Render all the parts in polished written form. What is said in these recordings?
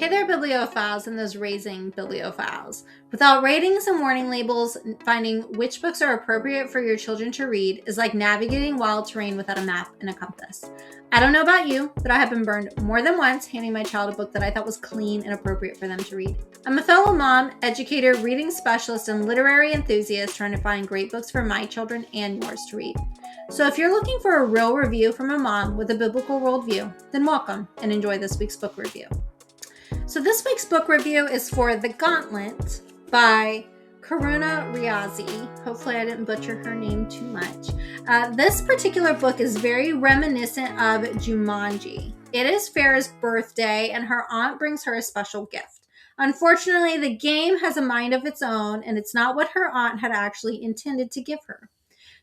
Hey there, bibliophiles and those raising bibliophiles. Without ratings and warning labels, finding which books are appropriate for your children to read is like navigating wild terrain without a map and a compass. I don't know about you, but I have been burned more than once handing my child a book that I thought was clean and appropriate for them to read. I'm a fellow mom, educator, reading specialist, and literary enthusiast trying to find great books for my children and yours to read. So if you're looking for a real review from a mom with a biblical worldview, then welcome and enjoy this week's book review. So this week's book review is for The Gauntlet by Riazi. Hopefully I didn't butcher her name too much. This particular book is very reminiscent of Jumanji. It is Farrah's birthday and her aunt brings her a special gift. Unfortunately, the game has a mind of its own and it's not what her aunt had actually intended to give her.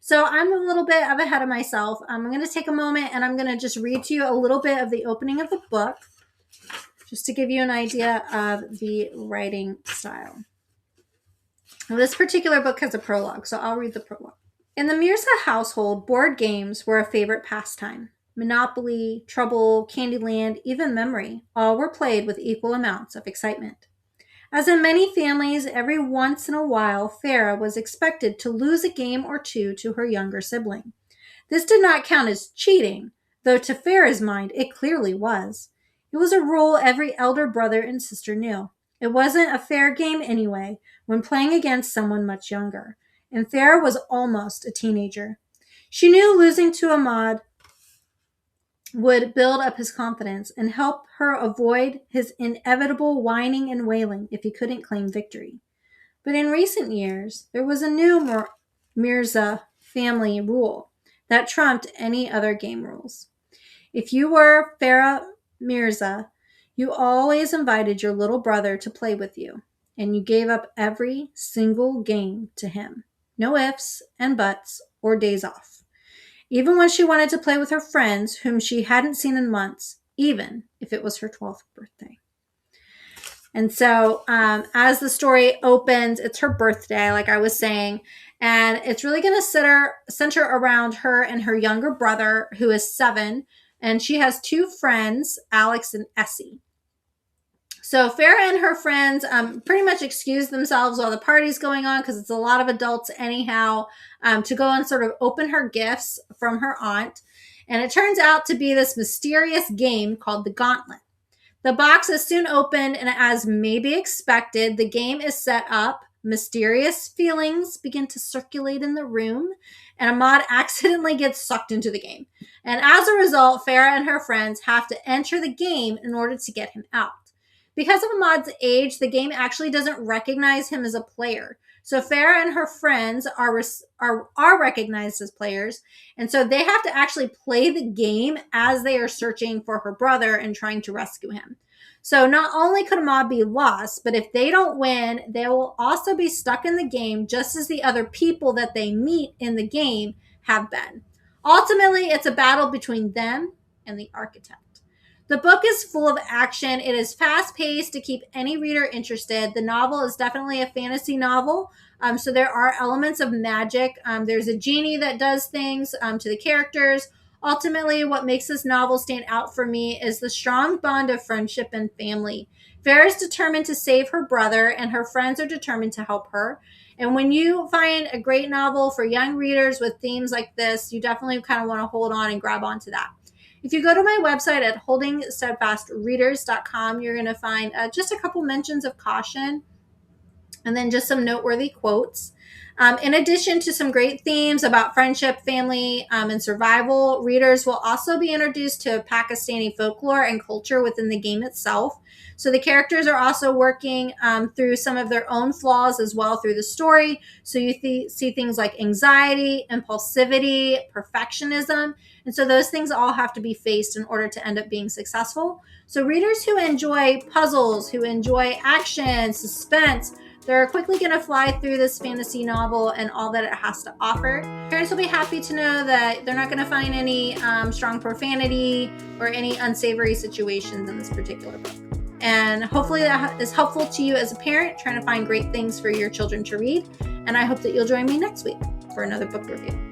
So I'm a little bit ahead of myself. I'm going to take a moment and I'm going to just read to you a little bit of the opening of the book, just to give you an idea of the writing style. Now, this particular book has a prologue, so I'll read the prologue. In the Mirza household, board games were a favorite pastime. Monopoly, Trouble, Candyland, even Memory, all were played with equal amounts of excitement. As in many families, every once in a while, Farrah was expected to lose a game or two to her younger sibling. This did not count as cheating, though to Farrah's mind, it clearly was. It was a rule every elder brother and sister knew. It wasn't a fair game anyway, when playing against someone much younger. And Farrah was almost a teenager. She knew losing to Ahmad would build up his confidence and help her avoid his inevitable whining and wailing if he couldn't claim victory. But in recent years, there was a new Mirza family rule that trumped any other game rules. If you were Farrah Mirza, you always invited your little brother to play with you, and you gave up every single game to him. No ifs and buts or days off. Even when she wanted to play with her friends whom she hadn't seen in months, even if it was her 12th birthday. And so as the story opens, it's her birthday, like I was saying, and it's really going to center around her and her younger brother, who is 7, and she has 2 friends, Alex and Essie. So Farrah and her friends pretty much excuse themselves while the party's going on because it's a lot of adults anyhow, to go and sort of open her gifts from her aunt. And it turns out to be this mysterious game called the Gauntlet. The box is soon opened, and as may be expected, the game is set up. Mysterious feelings begin to circulate in the room, and Ahmad accidentally gets sucked into the game. And as a result, Farrah and her friends have to enter the game in order to get him out. Because of Ahmad's age, the game actually doesn't recognize him as a player. So Farrah and her friends are recognized as players, and so they have to actually play the game as they are searching for her brother and trying to rescue him. So not only could Ahmad be lost, but if they don't win, they will also be stuck in the game just as the other people that they meet in the game have been. Ultimately, it's a battle between them and the architect. The book is full of action. It is fast-paced to keep any reader interested. The novel is definitely a fantasy novel, so there are elements of magic. There's a genie that does things to the characters. Ultimately, what makes this novel stand out for me is the strong bond of friendship and family. Farrah is determined to save her brother, and her friends are determined to help her. And when you find a great novel for young readers with themes like this, you definitely kind of want to hold on and grab onto that. If you go to my website at holdingsteadfastreaders.com, you're going to find just a couple mentions of caution and then just some noteworthy quotes. In addition to some great themes about friendship, family, and survival, readers will also be introduced to Pakistani folklore and culture within the game itself. So the characters are also working through some of their own flaws as well through the story. So you see things like anxiety, impulsivity, perfectionism. And so those things all have to be faced in order to end up being successful. So readers who enjoy puzzles, who enjoy action, suspense, they're quickly going to fly through this fantasy novel and all that it has to offer. Parents will be happy to know that they're not going to find any strong profanity or any unsavory situations in this particular book. And hopefully that is helpful to you as a parent trying to find great things for your children to read. And I hope that you'll join me next week for another book review.